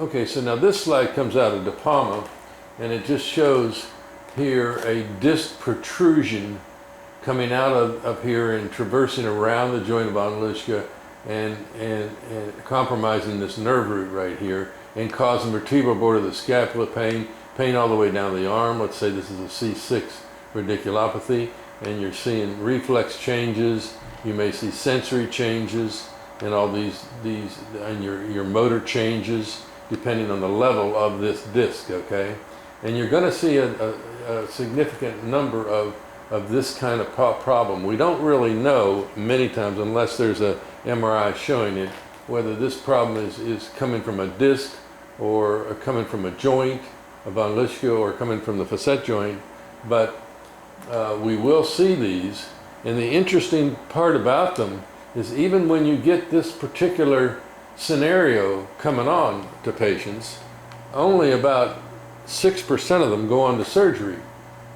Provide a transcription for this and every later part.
Okay, so now this slide comes out of De Palma, and it just shows here a disc protrusion coming out of here and traversing around the joint of von Lischka and compromising this nerve root right here and causing vertebral border of the scapula pain all the way down the arm. Let's say this is a C6 radiculopathy, and you're seeing reflex changes. You may see sensory changes and all these and your motor changes depending on the level of this disc, okay? And you're going to see a significant number of this kind of problem. We don't really know many times, unless there's a MRI showing it, whether this problem is coming from a disc or coming from a joint, a von Lischka, or coming from the facet joint, but we will see these. And the interesting part about them is even when you get this particular scenario coming on to patients, only about 6% of them go on to surgery.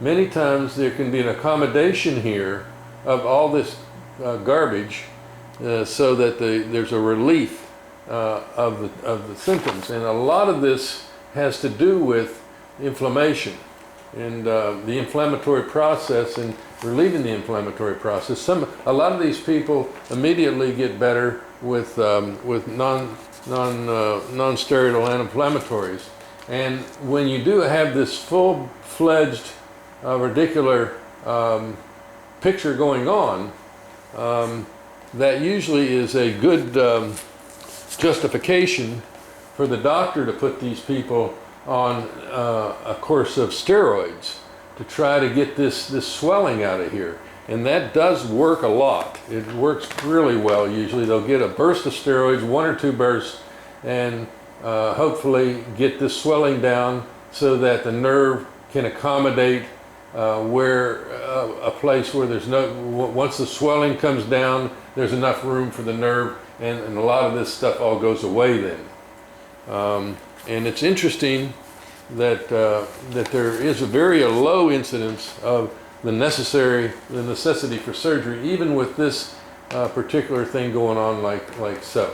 Many times there can be an accommodation here of all this garbage so that there's a relief of the symptoms. And a lot of this has to do with inflammation and the inflammatory process and relieving the inflammatory process. A lot of these people immediately get better with non-steroidal anti-inflammatories. And when you do have this full-fledged radicular picture going on, that usually is a good justification for the doctor to put these people on a course of steroids to try to get this swelling out of here. And that does work a lot. It works really well usually. They'll get a burst of steroids, 1 or 2 bursts, and hopefully get this swelling down so that the nerve can accommodate a place where there's once the swelling comes down, there's enough room for the nerve, and a lot of this stuff all goes away then. And it's interesting that there is a very low incidence of the necessity for surgery, even with this particular thing going on like so.